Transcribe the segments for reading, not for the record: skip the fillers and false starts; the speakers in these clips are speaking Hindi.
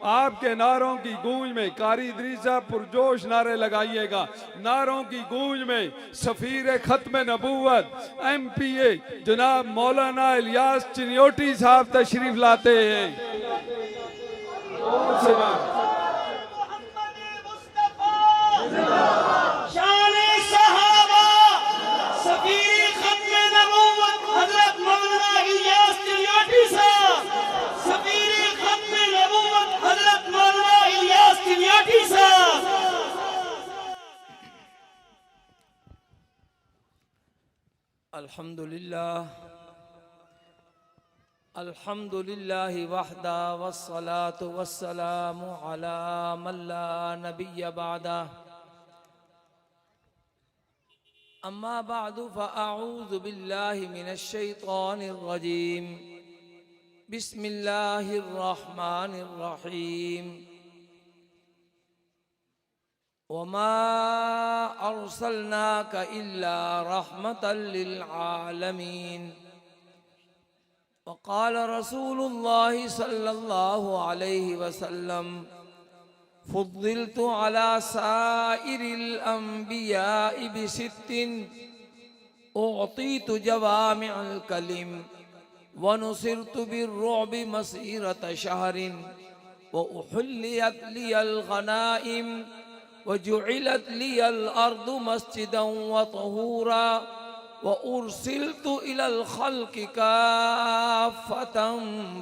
आपके नारों की गूंज में कारी इदरीसा पुरजोश नारे लगाइएगा। नारों की गूंज में सफीर खत्म नबूवत MPA जनाब मौलाना इलियास चिन्योटी साहब तशरीफ लाते हैं। अल्हम्दुलिल्लाह वहदा वस्सलातु वस्सलामु अला मन ला नबिय्य बअदा। अम्मा बअदु फ़अऊज़ु बिल्लाहि मिनश शैतानिर रजीम। बिस्मिल्लाहिर रहमानिर रहीम। वमा अर्सलनाका इल्ला रहमतल लिल आलमीन। वक़ाल रसूलुल्लाहि सल्लल्लाहु अलैहि वसल्लम फ़ुद्दिलतु अला साइरिल अंबियाइ बिसित्तिन उअतीतु जवामिअल कलिम व नुसिरतु बिर्रुअबि मसीरत शहरिन व उहुल्लियत लियल गनाइम व जुइलत लियल अर्दु मस्जिदन व तहूरा व उर्सिलतु इलल खल्क़ि काफ़्फ़तन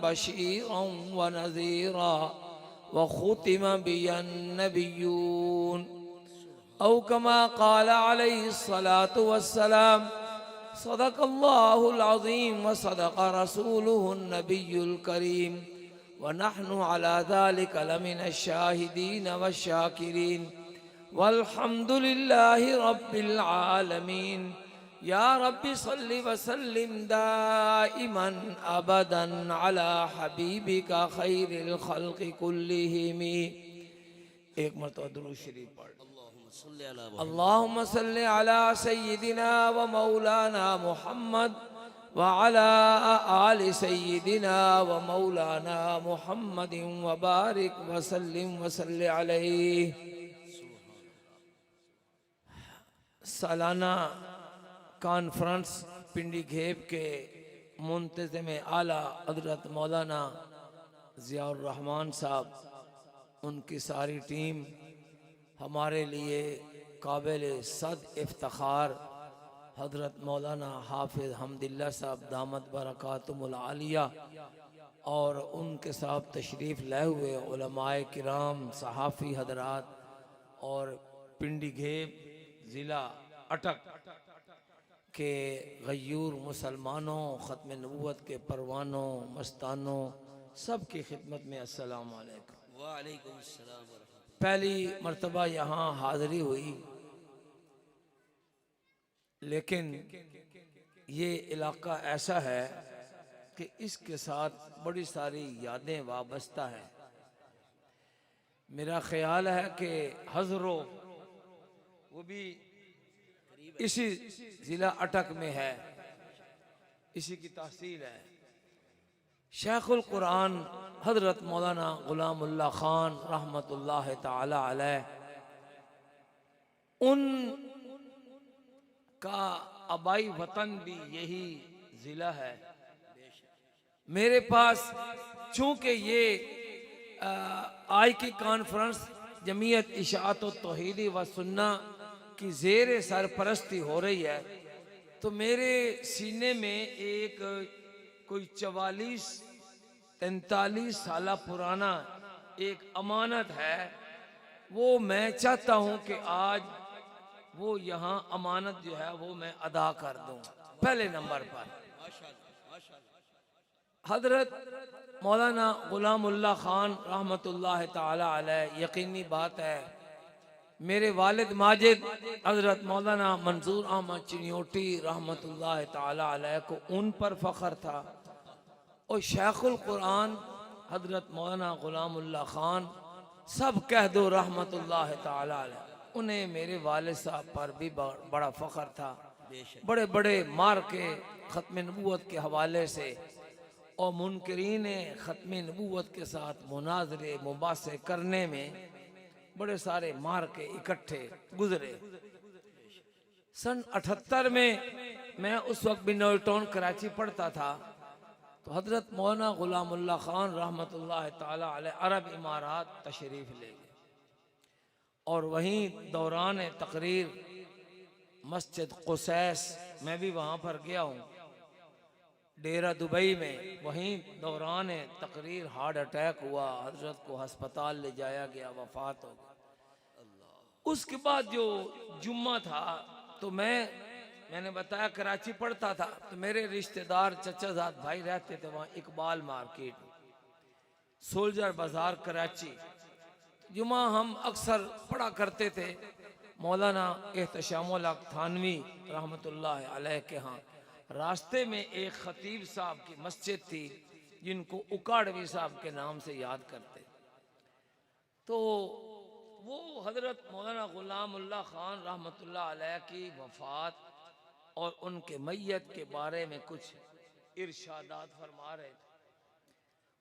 बशीरन व नज़ीरा व खुतिम बियन नबिय्यून औ कमा क़ाल अलैहिस्सलातु वस्सलाम। सदक़ल्लाहुल अज़ीम व सदक़ रसूलुहुन नबियुल करीम व नहनु अला ज़ालिका लमिनश शाहिदीन वश्शाकिरीन वल्हम्दुलिल्लाहि रब्बिल आलमीन। या रब्बि सल्लि व सल्लिम दाइमन अबदन अला हबीबिका खैरिल खल्क़ि कुल्लिहिम। एक मरतबा दुरूद शरीफ पढ़। अल्लाहुम्मा सल्लि अला सय्यिदिना व मौलाना मुहम्मद व अला आलि सय्यिदिना व मौलाना मुहम्मदिन व बारिक व सल्लिम व सल्लि अलैहि। सालाना कॉन्फ्रेंस पिंडी घेब के मुंतज़िम आला हज़रत मौलाना ज़ियाउर रहमान साहब, उनकी सारी टीम हमारे लिए काबिल सद इफ्तिखार हज़रत मौलाना हाफिज़ हम्दुल्लाह साहब दामत बरकातुहुल आलिया और उनके साथ तशरीफ़ लाए हुए उलमाए किराम, सहाफ़ी हज़रात और पिंडी घेब ज़िला अटक के गयूर मुसलमानों, ख़त्म नबूवत के परवानों, मस्तानों, सब की खिदमत में अस्सलाम वालेकुम। वालेकुम अस्सलाम। पहली मर्तबा यहाँ हाज़री हुई, लेकिन ये इलाका ऐसा है कि इसके साथ बड़ी सारी यादें वाबस्ता हैं। मेरा ख्याल है कि हज़रो वो भी इसी ज़िला अटक में है, इसी की तहसील है। शेखुल कुरान हज़रत मौलाना ग़ुलामुल्लाह खान रहमतुल्लाह ताला अलैह, उन का आबाई वतन भी यही ज़िला है। मेरे पास चूँकि ये आज की कॉन्फ्रेंस जमीयत इशाअत व तौहीद व सुन्ना की ज़ेर सरपरस्ती हो रही है, तो मेरे सीने में एक कोई 44-43 साल पुराना एक अमानत है। वो मैं चाहता हूँ कि आज वो यहाँ अमानत जो है वो मैं अदा कर दूँ। पहले नंबर पर हज़रत मौलाना ग़ुलामुल्लाह खान रहमतुल्लाह ताला अलैह, यकीनी बात है मेरे वालिद माजिद हज़रत मौलाना मंसूर अहमद चिन्योटी रहमतुल्लाह ताला अलैह को उन पर फ़ख्र था, और शेखुल कुरान हज़रत मौलाना ग़ुलामुल्लाह खान सब कह दो रहमतुल्लाह ताला अलैह, उन्हें मेरे वालिद साहब पर भी बड़ा फ़ख्र था। बड़े बड़े मार के ख़त्म नबूवत के हवाले से और मुनकरीन ख़त्म नबूवत के साथ मुनाजरे मुबासे करने में बड़े सारे मार के इकट्ठे गुजरे। सन 78 में मैं उस वक्त बिनोई टाउन कराची पढ़ता था, तो हजरत मौलाना गुलामुल्लाह खान रहमतुल्लाह ताला अलैह अरब इमारात तशरीफ़ ले गए और वहीं दौरान तकरीर मस्जिद कुसैस, मैं भी वहाँ पर गया हूँ, डेरा दुबई में, वहीं दौरान तकरीर हार्ट अटैक हुआ, हजरत को अस्पताल ले जाया गया, वफात हो गई। उसके बाद जो जुम्मा था, तो मैंने बताया कराची पढ़ता था, तो मेरे रिश्तेदार चचाजाद भाई रहते थे वहाँ इकबाल मार्केट, सोल्जर बाजार कराची। जुम्मा हम अक्सर पढ़ा करते थे मौलाना एहतशामुल हक थानवी रहमतुल्लाह अलैह के यहाँ। रास्ते में एक खतीब साहब की मस्जिद थी जिनको उकाड़वी साहब के नाम से याद करते, तो वो हजरत मौलाना गुलामुल्लाह खान रहमतुल्लाह अलैह की वफात और उनके मैयत के बारे में कुछ इरशादात फरमा रहे थे।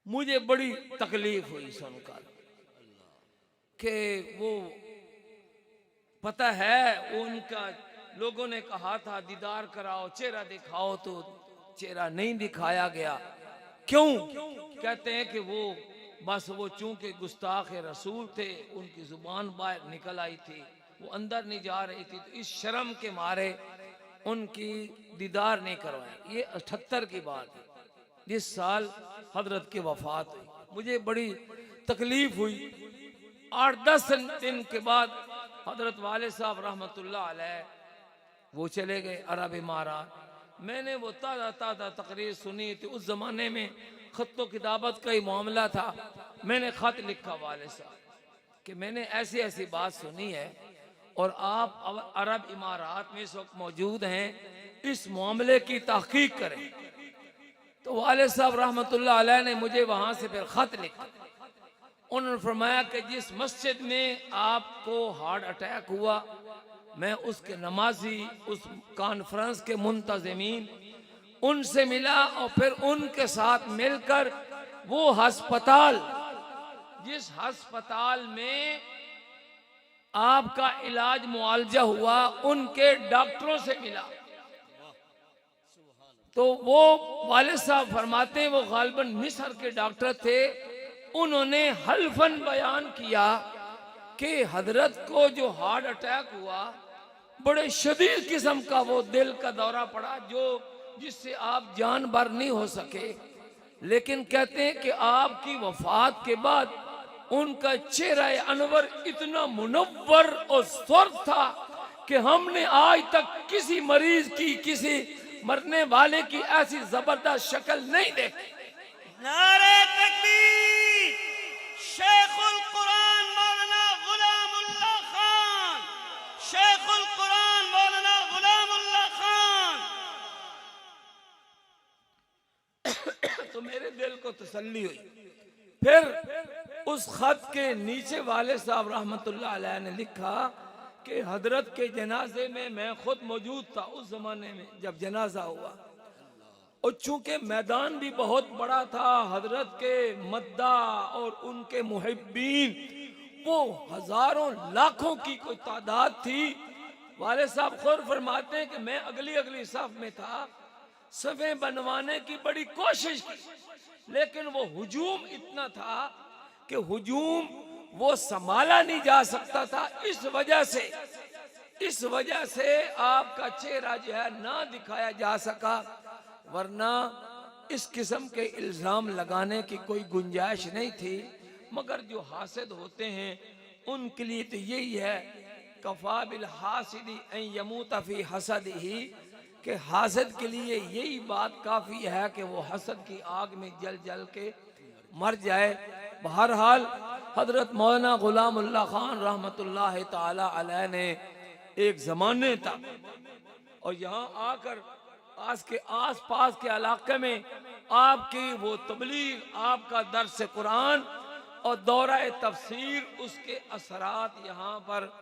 मुझे बड़ी तकलीफ हुई सुनकर कि वो पता है उनका, लोगों ने कहा था दीदार कराओ, चेहरा दिखाओ, तो चेहरा नहीं दिखाया गया। क्यों? कहते हैं कि वो बस वो चूंकि गुस्ताख रसूल थे, उनकी जुबान बाहर निकल आई थी, वो अंदर नहीं जा रही थी, तो इस शर्म के मारे उनकी दीदार नहीं करवाए। ये 78 की बात है, जिस साल हजरत की वफात हुई। मुझे बड़ी तकलीफ हुई। 8-10 दिन के बाद हजरत वाले साहब रहमतुल्लाह अलैह वो चले गए अरब इमारात। मैंने वो ताज़ा ताज़ा तकरीर सुनी थी। उस ज़माने में ख़त किताबत का ही मामला था। मैंने ख़त लिखा वाले साहब कि मैंने ऐसी ऐसी बात सुनी है और आप अरब इमारात में इस वक्त मौजूद हैं, इस मामले की तहकीक करें। तो वाले साहब रहमतुल्लाह अलैह ने मुझे वहाँ से फिर ख़त लिखा। उन्होंने फरमाया कि जिस मस्जिद में आपको हार्ट अटैक हुआ, मैं उसके नमाजी, उस कॉन्फ्रेंस के मुंतज़मीन उनसे मिला और फिर उनके साथ मिलकर वो अस्पताल, जिस अस्पताल में आपका इलाज मुआलजा हुआ, उनके डॉक्टरों से मिला। तो वो वाले साहब फरमाते हैं वो गालिबन मिस्र के डॉक्टर थे। उन्होंने हल्फन बयान किया कि हजरत को जो हार्ट अटैक हुआ, बड़े शदीद किस्म का वो दिल का दौरा पड़ा, जो जिससे आप जान भर नहीं हो सके। लेकिन कहते हैं कि आपकी वफात के बाद उनका चेहरा अनवर इतना मुनव्वर और स्वर्ग था कि हमने आज तक किसी मरीज की, किसी मरने वाले की ऐसी जबरदस्त शक्ल नहीं देखी। नारे तकबीर। शेखुल कुरान मौलाना गुलामुल्लाह खान, शेखुल कुरान मौलाना गुलामुल्लाह खान। तो मेरे दिल को तसल्ली हुई। फिर उस खत के नीचे वाले साहब रहमतुल्लाह अलैह ने लिखा कि हजरत के जनाजे में मैं खुद मौजूद था उस जमाने में जब जनाजा हुआ, और चूंकि मैदान भी बहुत बड़ा था, हजरत के मद्दा और उनके मुहिब्बीन वो हजारों लाखों की कोई तादाद थी। वाले साहब खुद फरमाते हैं कि मैं अगली सफ में था, सफ़ें बनवाने की बड़ी कोशिश की, लेकिन वो हुजूम इतना था कि हुजूम वो संभाला नहीं जा सकता था। इस वजह से आपका चेहरा जो है ना दिखाया जा सका, वरना इस किस्म के इल्ज़ाम लगाने की कोई गुंजाइश नहीं थी। मगर जो हासिद होते हैं उनके लिए तो यही है, कफ़ा बिल हासिदी अन यमूत फी हसदिही, कि हासिद के लिए यही बात काफ़ी है कि वो हसद की आग में जल जल के मर जाए। बहरहाल हजरत मौलाना गुलामुल्लाह खान रहमतुल्लाह ताला अलैह ने एक ज़माने तक और यहाँ आकर आज के आस पास के इलाके में आपकी वो तबलीग, आपका दर्स कुरान और दौरा तफसीर, उसके असरात यहाँ पर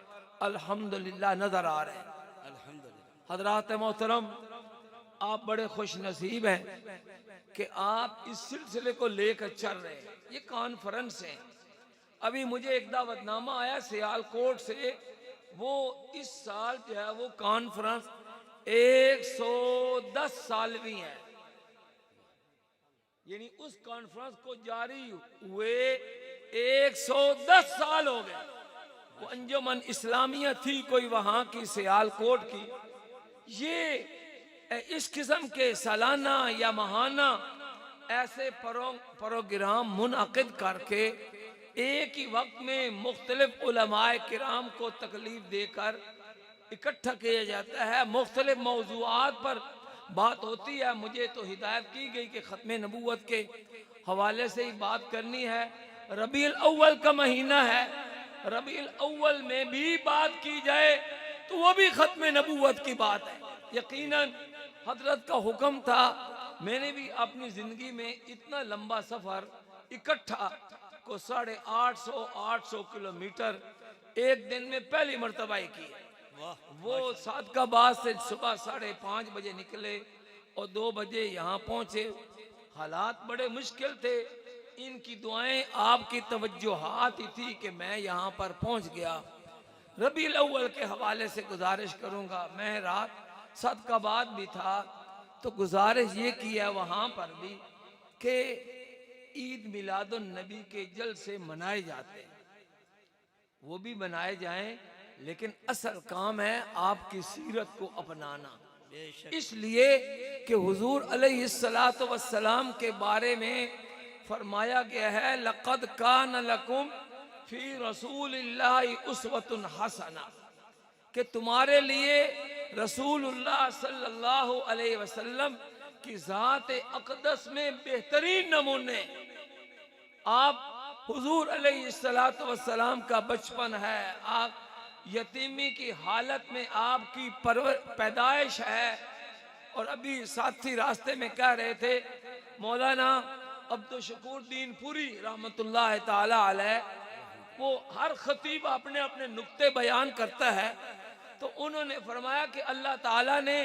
अल्हम्दुलिल्लाह नजर आ रहे हैं। हजरात मोहतरम, आप बड़े खुश नसीब हैं कि आप इस सिलसिले को लेकर चल रहे हैं। ये कॉन्फ्रेंस है। अभी मुझे एक दावतनामा आया सियालकोट से, वो इस साल जो है वो कॉन्फ्रेंस 110 सालवी है, यानी उस कॉन्फ्रेंस को जारी हुए 110 साल हो गए। वो अंजुमन इस्लामिया थी कोई वहां की सियालकोट की। ये इस किस्म के सालाना या माहाना ऐसे प्रोग्राम मुनअक़िद करके एक ही वक्त में मुख्तलिफ उलमाए किराम को तकलीफ देकर इकट्ठा किया जाता है। मुख्तलिफ मौज़ूआत पर बात होती है। मुझे तो हिदायत की गई कि ख़त्म नबूवत के हवाले से ही बात करनी है। रबीउल अव्वल का महीना है, रबीउल अव्वल में भी बात की जाए तो वो भी ख़त्म नबूवत की बात है। यकीनन हजरत का हुक्म था। मैंने भी अपनी ज़िंदगी में इतना लंबा सफ़र इकट्ठा को 850 किलोमीटर एक दिन में पहली मरतबा ही की है। वो सादकाबाद से सुबह 5:30 बजे निकले और 2 बजे यहाँ पहुँचे। हालात बड़े मुश्किल थे। इनकी दुआएं, आपकी तवज्जुहात ही थी कि मैं यहाँ पर पहुँच गया। रबीउल अव्वल के हवाले से गुजारिश करूँगा। मैं रात सादकाबाद भी था तो गुजारिश ये की है वहाँ पर भी कि ईद मिलादुन नबी के जलसे मनाए जाते हैं, वो भी मनाए जाएं, लेकिन असल काम है आपकी सीरत को अपनाना। इसलिए कि हुजूर अलैहिस्सलातु वस्सलाम के बारे में फरमाया गया है, लक़द कान लकुम फी रसूलिल्लाहि उस्वतुन हसना, कि तुम्हारे लिए रसूलुल्लाह सल्लल्लाहु अलैहि वसल्लम की ज़ात अक़दस में बेहतरीन नमूने। आप हुजूर अलैहिस्सलातु वस्सलाम का बचपन है, आप यतीमी की हालत में आपकी पैदाइश है। और अभी साथी रास्ते में कह रहे थे, मौलाना अब्दुल शकूर दीन पुरी रहमतुल्लाह ताला अलैह, वो हर खतीब अपने अपने नुक्ते बयान करता है, तो उन्होंने फरमाया कि अल्लाह ताला ने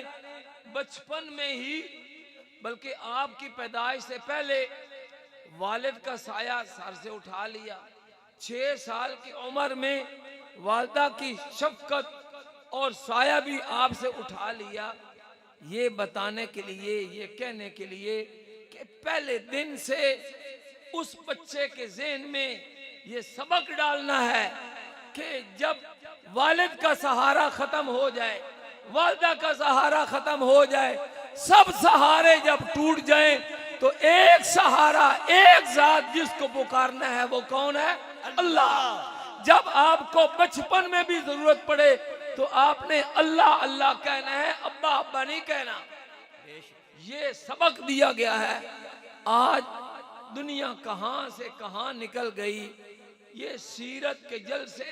बचपन में ही, बल्कि आपकी पैदाइश से पहले वालिद का साया सर से उठा लिया। 6 साल की उम्र में वालदा की शफकत और साया भी आपसे उठा लिया। ये बताने के लिए, ये कहने के लिए कि पहले दिन से उस बच्चे के ज़हन में ये सबक डालना है कि जब वालिद का सहारा खत्म हो जाए, वालदा का सहारा खत्म हो जाए, सब सहारे जब टूट जाएं, तो एक सहारा, एक जात जिसको पुकारना है वो कौन है? अल्लाह। जब आपको बचपन में भी जरूरत पड़े तो आपने अल्लाह अल्लाह कहना है, अब्बा अब्बा नहीं कहना। ये सबक दिया गया है। आज दुनिया कहां से कहां निकल गई। ये सीरत के जल से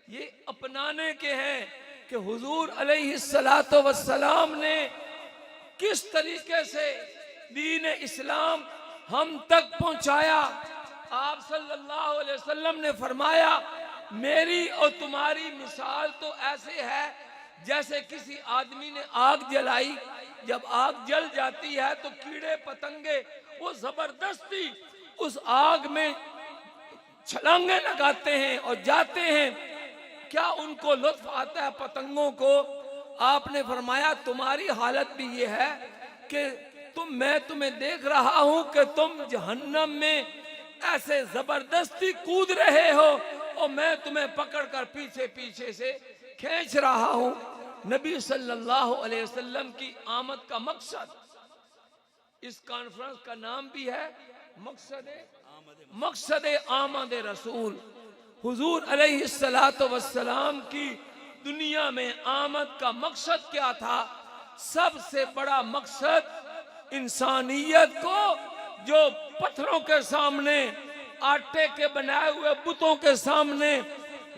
ये अपनाने के हैं कि हुजूर अलैहिस्सलातु वस्सलाम ने किस तरीके से दीन इस्लाम हम तक पहुंचाया। आप सल्लल्लाहु अलैहि वसल्लम ने फरमाया, मेरी और तुम्हारी मिसाल तो ऐसे है जैसे किसी आदमी ने आग जलाई। जब आग जल जाती है तो कीड़े पतंगे वो जबरदस्ती उस आग में छलांगे लगाते हैं और जाते हैं। क्या उनको लुत्फ आता है पतंगों को? आपने फरमाया तुम्हारी हालत भी ये है कि मैं तुम्हें देख रहा हूं कि तुम जहन्नम में ऐसे जबरदस्ती कूद रहे हो और मैं तुम्हें पकड़कर पीछे पीछे से खींच रहा हूं। नबी सल्लल्लाहु अलैहि वसल्लम की आमद का मकसद, इस कॉन्फ्रेंस का नाम भी है मकसद आमद रसूल। हुजूर अलैहिस्सलातु वस्सलाम की दुनिया में आमद का मकसद क्या था? सबसे बड़ा मकसद इंसानियत को, जो पत्थरों के सामने, आटे के बनाए हुए बुतों के सामने,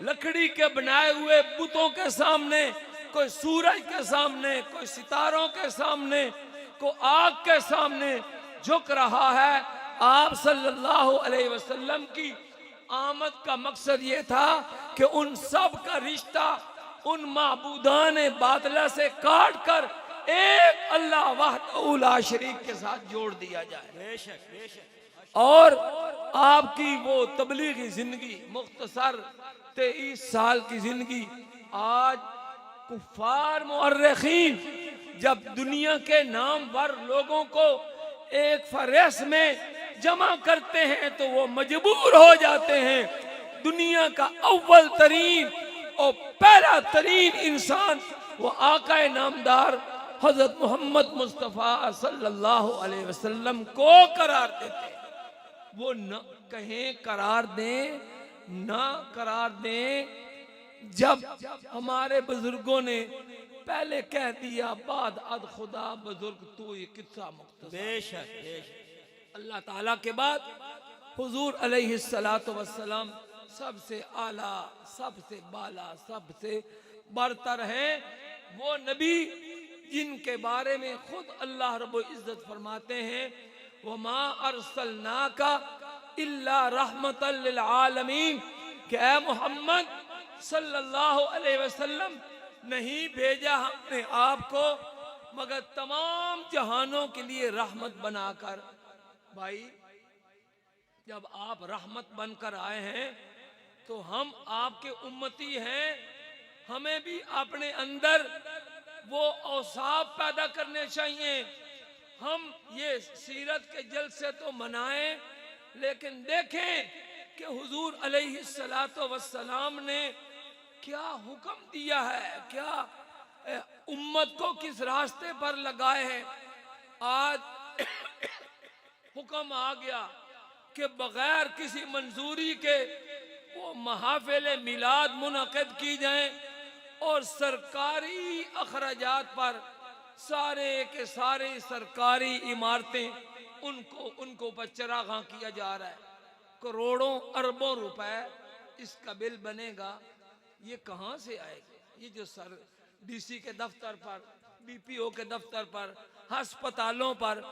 लकड़ी के बनाए हुए बुतों के सामने, कोई सूरज के सामने, कोई सितारों के सामने, कोई आग के सामने झुक रहा है। आप सल्लल्लाहु अलैहि वसल्लम की आमद का मकसद ये था कि उन सब का रिश्ता उन माबूदान बातिला से काट कर एक अल्लाह वहदहू ला शरीक के साथ जोड़ दिया जाए। बेशक बेशक। और आपकी वो तबलीगी जिंदगी मुख्तसर 23 साल की जिंदगी, आज कुफार मुअर्रिखीन जब दुनिया के नामवर लोगों को एक फहरिस्त में जमा करते हैं तो वो मजबूर हो जाते हैं दुनिया का अव्वल तरीन और पहला तरीन इंसान वो आकाए नामदार हजरत मोहम्मद मुस्तफ़ा सल्लल्लाहु अलैहि वसल्लम को करार देते हैं। वो न कहें करार दें ना करार दें। जब हमारे बुजुर्गों ने पहले कह दिया बाद अद खुदा बुजुर्ग, तो ये किस्सा मुख्तसर। बेशक बेशक। अल्लाह ताला के बाद हुजूर अलैहिस्सलातु वस्सलाम सबसे आला, सबसे बाला, सबसे बरतर है। वो नबी जिनके बारे में खुद अल्लाह रब्बुल इज्जत फरमाते हैं वमा अरसलनाका इल्ला रहमतल लिल आलमीन, कि ऐ मोहम्मद सल्लल्लाहु अलैहि वसल्लम नहीं भेजा हमने आपको मगर तमाम जहानों के लिए रहमत बनाकर। भाई जब आप रहमत बनकर आए हैं तो हम आपके उम्मती हैं, हमें भी अपने अंदर वो औसाफ पैदा करने चाहिए। हम ये सीरत के जलसे तो मनाएं, लेकिन देखें कि हुजूर अलैहिस्सलातु वस्सलाम ने क्या हुक्म दिया है, क्या उम्मत को किस रास्ते पर लगाए हैं। आज हुक्म आ गया कि बगैर किसी मंजूरी के वो महफिल मिलाद मुनक़िद की जाएं और सरकारी अखराजात पर सारे के सारे सरकारी इमारतें उनको पर चरागां किया जा रहा है। करोड़ों अरबों रुपए इसका बिल बनेगा, ये कहाँ से आएगा? ये जो सर डीसी के दफ्तर पर, बीपीओ के दफ्तर पर, अस्पतालों पर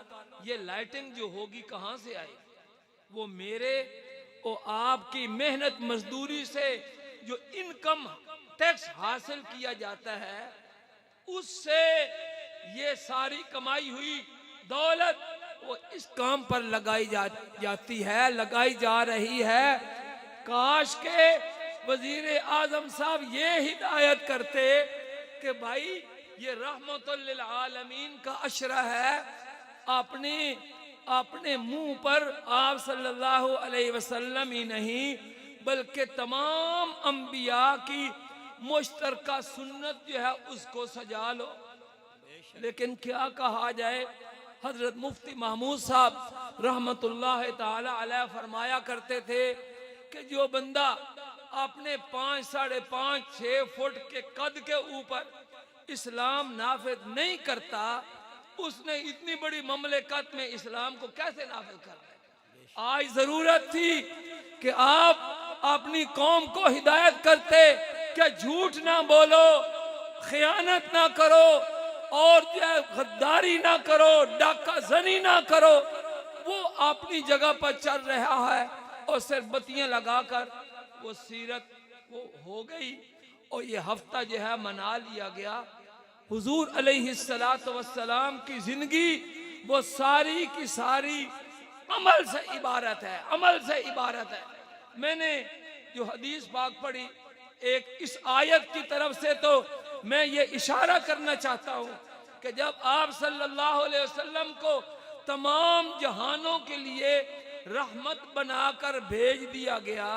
ये लाइटिंग जो होगी कहाँ से आएगी? वो मेरे और आपकी मेहनत मजदूरी से जो इनकम टैक्स हासिल किया जाता है उससे ये सारी कमाई हुई दौलत वो इस काम पर लगाई जाती है, लगाई जा रही है। काश के वजीर आजम साहब ये हिदायत करते कि भाई ये रहमतुल लिल आलमीन का अशरा है, अपने मुंह पर आप सल्लल्लाहु अलैहि वसल्लम ही नहीं बल्कि तमाम अंबिया की मुश्तरका सुन्नत जो है उसको सजा लो। लेकिन क्या कहा जाए, हजरत मुफ्ती महमूद साहब रहमतुल्लाह ताला अलैह फरमाया करते थे कि जो बंदा अपने 5, 5.5, 6 फुट के कद के ऊपर इस्लाम नाफिज नहीं करता, उसने इतनी बड़ी ममलिकत में इस्लाम को कैसे नाफिज करना है। आज जरूरत थी कि आप अपनी कौम को हिदायत करते कि झूठ ना बोलो, खयानत ना करो और गद्दारी ना करो, डाका जनी ना करो। वो अपनी जगह पर चल रहा है और सिर्फ बत्तियां लगाकर वो सीरत वो हो गई और ये हफ्ता जो है मना लिया गया। हुजूर अलैहिस्सलातु वस्सलाम की जिंदगी वो सारी की सारी अमल से इबारत है, अमल से इबारत है। मैंने जो हदीस पाक पढ़ी एक इस आयत की तरफ से, तो मैं ये इशारा करना चाहता हूँ कि जब आप सल्लल्लाहु अलैहि वसल्लम को तमाम जहानों के लिए रहमत बनाकर भेज दिया गया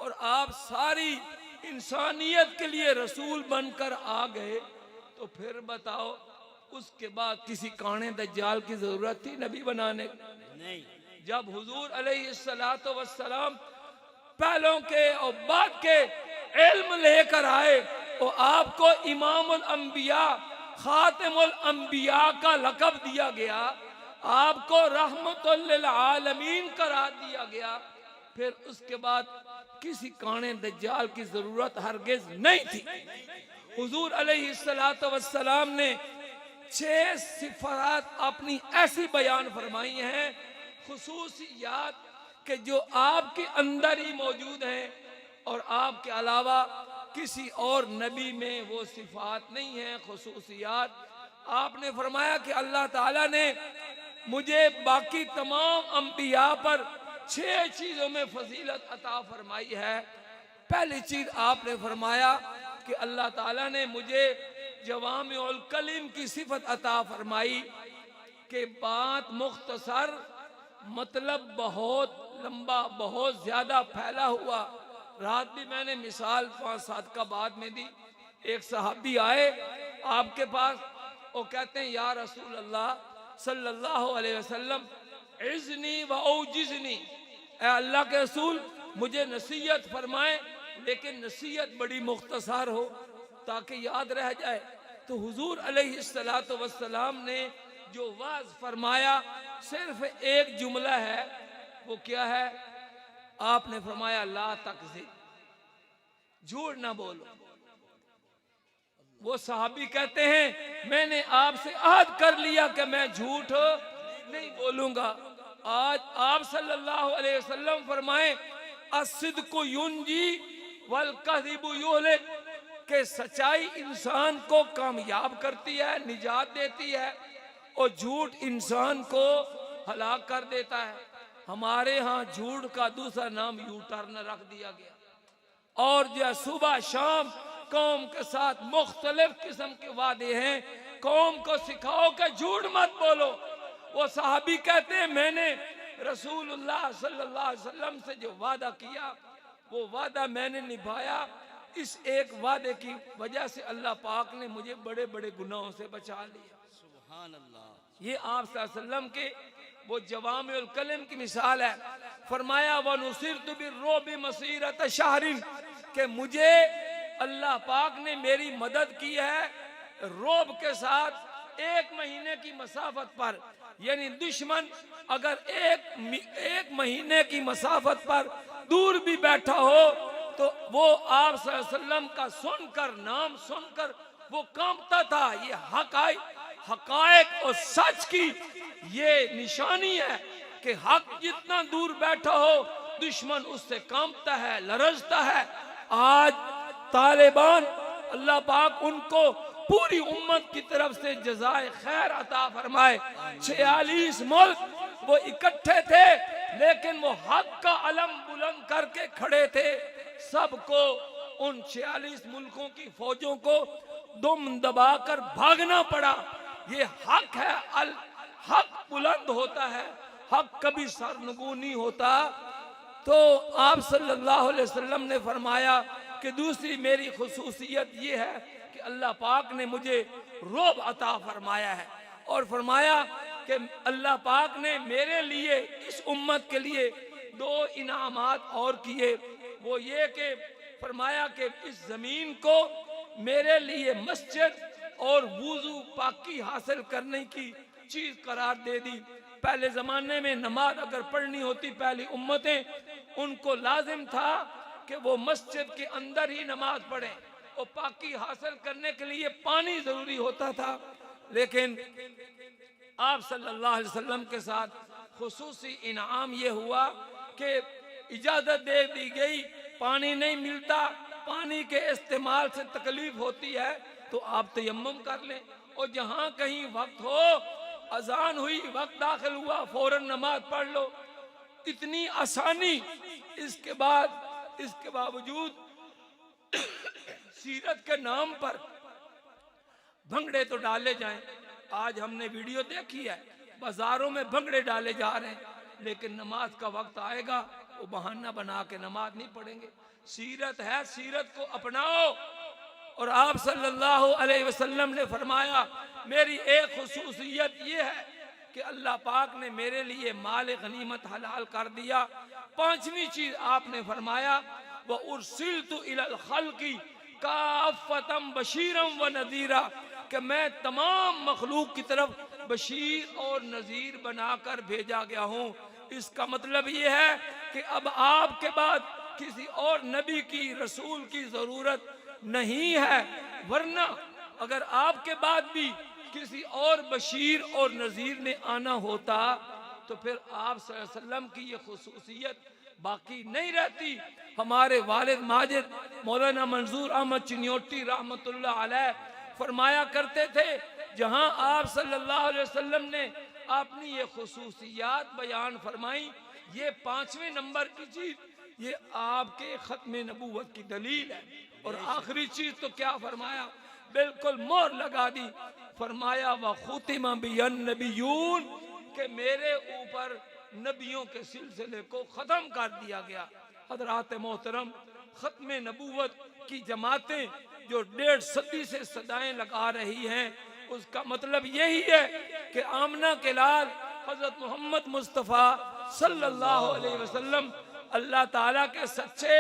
और आप सारी इंसानियत के लिए रसूल बनकर आ गए, तो फिर बताओ उसके बाद किसी काने दज्जाल की जरूरत थी नबी बनाने? नहीं। जब हुजूर अलैहिस्सलातु वस्सलाम पहलों के और बाद के इल्म लेकर आए और आपको इमामुल अंबिया, खातिमुल अंबिया का लक़ब दिया गया, आपको रहमतुल लिल आलमीन करार दिया गया, फिर उसके बाद किसी काने दज्जाल की जरूरत हरगिज नहीं थी। हुजूर अलैहिस्सलातु वस्सलाम ने 6 सिफात अपनी ऐसी बयान फरमाई हैं, खुसूसियात के जो आपके अंदर ही मौजूद हैं और आपके अलावा किसी और नबी में वो सिफात नहीं है, खुसूसियात। आपने फरमाया कि अल्लाह ताला ने मुझे बाकी तमाम अंबिया पर 6 चीजों में फजीलत अता फरमाई है। पहली चीज आपने फरमाया कि अल्लाह ताला ने मुझे जवामिउल कलिम की सिफत अता फरमाई कि बात मुख्तसर, मतलब बहुत लंबा, बहुत ज्यादा फैला हुआ। रात भी मैंने मिसाल 5-7 का बाद में दी। एक सहाबी आए आपके पास, वो कहते हैं या रसूल अल्लाह सल्लल्लाहु अलैहि वसल्लम इज़नी व औजिज़नी, ऐ अल्लाह के रसूल मुझे नसीहत फरमाएं, लेकिन नसीहत बड़ी मुख्तसर हो ताकि याद रह जाए। तो हुजूर अलैहिस्सलातु वस्सलाम ने जो वाज फरमाया सिर्फ एक जुमला है, वो क्या है? आपने फरमाया ला तकज़िब, झूठ ना बोलो। वो सहाबी कहते हैं मैंने आपसे अहद कर लिया कि मैं झूठ नहीं बोलूंगा। आज आप सल्लल्लाहु अलैहि वसल्लम फरमाए अस्सिद्क़ु युंजी वल कज़िबु युहलिक, के सच्चाई इंसान को कामयाब करती है, निजात देती है, और झूठ इंसान को हलाक कर देता है। हमारे यहाँ झूठ का दूसरा नाम यू टर्न रख दिया गया। और जो सुबह शाम कौम के साथ मुख्तलिफ किस्म के वादे हैं, कौम को सिखाओ कि झूठ मत बोलो। वो साहबी कहते हैं मैंने रसूलुल्लाह सल्लल्लाहु अलैहि वसल्लम से जो वादा किया वो वादा मैंने निभाया। इस एक वादे की वजह से अल्लाह पाक ने मुझे बड़े बड़े गुनाहों से बचा लिया। सुभान अल्लाह। ये आप सल्लल्लाहु अलैहि वसल्लम के वो जवामिउल कलिम की मिसाल है। फरमाया व नुसिरतु बिर्रुबि मसीरत शहरिन, के मुझे अल्लाह पाक ने मेरी मदद की है रोब के साथ 1 महीने की मसाफत पर। यानी दुश्मन अगर एक महीने की मसाफत पर दूर भी बैठा हो तो वो आप सल्लल्लाहु अलैहि वसल्लम का सुनकर, नाम सुनकर वो कांपता था। ये हकायक और सच की ये निशानी है कि हक जितना दूर बैठा हो दुश्मन उससे कांपता है, लरजता है। आज तालिबान, अल्लाह पाक उनको पूरी उम्मत की तरफ से जज़ाए खैर अता फरमाए। 46 मुल्क वो इकट्ठे थे, लेकिन वो हक का अलम बुलंद करके खड़े थे। सबको उन 46 मुल्कों की फौजों को दुम दबाकर भागना पड़ा। ये हक है, अल हक बुलंद होता है, हक कभी सरनगू नहीं होता। तो आप सल्लल्लाहु अलैहि वसल्लम ने फरमाया कि दूसरी मेरी खुसूसियत ये है कि अल्लाह पाक ने मुझे रोब अता फरमाया है, और फरमाया कि अल्लाह पाक ने मेरे लिए, इस उम्मत के लिए 2 इनामात और किए। वो ये कि फरमाया कि इस जमीन को मेरे लिए मस्जिद और वुजू पाकी हासिल करने की चीज करार दे दी। पहले जमाने में नमाज अगर पढ़नी होती, पहली उम्मतें उनको लाजिम था कि वो मस्जिद के अंदर ही नमाज पढ़े, और पाकी हासिल करने के लिए पानी जरूरी होता था। लेकिन आप सल्लल्लाहु अलैहि वसल्लम के साथ खुसूसी इनाम ये हुआ कि इजाजत दे दी गई। पानी नहीं मिलता, पानी के इस्तेमाल से तकलीफ होती है, तो आप तयम्मुम कर लें, और जहाँ कहीं वक्त हो, अजान हुई, वक्त दाखिल हुआ, फौरन नमाज पढ़ लो। इतनी आसानी। इसके बावजूद सीरत के नाम पर भंगड़े तो डाले जाएं। आज हमने वीडियो देखी है, बाजारों में भंगड़े डाले जा रहे हैं, लेकिन नमाज का वक्त आएगा वो बहाना बना के नमाज नहीं पढ़ेंगे। सीरत है, सीरत को अपनाओ। और आप सल्लल्लाहु अलैहि वसल्लम ने फरमाया मेरी एक खुसूसियत ये है कि अल्लाह पाक ने मेरे लिए माल गनीमत हलाल कर दिया। 5वीं चीज आपने फरमाया व उर्सिलतु इलल खल्क़ि काफ़तम बशीरम व नज़ीरा, कि मैं तमाम मखलूक की तरफ बशीर और नज़ीर बनाकर भेजा गया हूँ। इसका मतलब ये है कि अब आपके बाद किसी और नबी की, रसूल की जरूरत नहीं है, वरना अगर आपके बाद भी किसी और बशीर और नज़ीर ने आना होता तो फिर आप सल्लल्लाहु अलैहि वसल्लम की ये खुसूसियत बाकी नहीं रहती। हमारे वालिद माजिद मौलाना मंजूर अहमद चिन्योटी रहमतुल्लाह अलैह फरमाया करते थे जहां आप सल्लल्लाहु अलैहि वसल्लम ने अपनी ये खुसूसियात बयान फरमाई, ये 5वें नंबर की चीज, ये आपके खत्म नबूवत की दलील है। और आखिरी चीज तो क्या फरमाया, बिल्कुल मोहर लगा दी, फरमाया व खुतिमा बियन नबियून, के मेरे ऊपर नबियों के सिलसिले को खत्म कर दिया गया। हजरात मोहतरम, खत्म नबूवत की जमातें जो 1.5 सदी से सदाएं लगा रही हैं, उसका मतलब यही है कि आमना के लाल हजरत मोहम्मद मुस्तफ़ा सल्लल्लाहु अलैहि वसल्लम अल्लाह ताला के सच्चे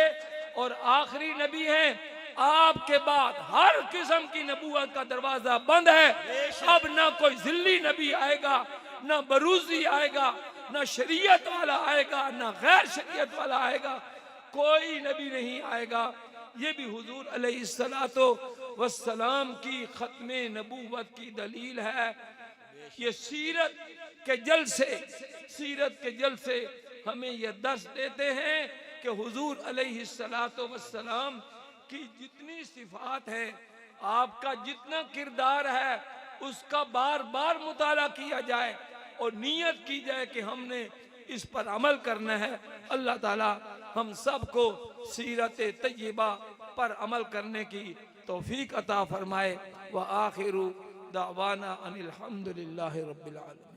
और आखिरी नबी हैं। आपके बाद हर किस्म की नबूवत का दरवाजा बंद है। अब ना कोई जिल्ली नबी आएगा, ना बरूजी आएगा, ना शरीयत वाला आएगा, ना गैर शरीयत वाला आएगा, कोई नबी नहीं आएगा। ये भी हुजूर अलैहिस्सलातो वस्सलाम की खत्मे नबूवत की दलील है। ये सीरत के जल से हमें ये दर्स देते हैं कि हुजूर अलैहिस्सलातो वस्सलाम की जितनी सिफात है, आपका जितना किरदार है, उसका बार बार मुताला किया जाए और नियत की जाए कि हमने इस पर अमल करना है। अल्लाह ताला हम सबको सीरत तय्यबा पर अमल करने की तौफीक अता फरमाए। व आखिरु दावाना अनिल हम्दुलिल्लाहि रब्बिल आलमीन।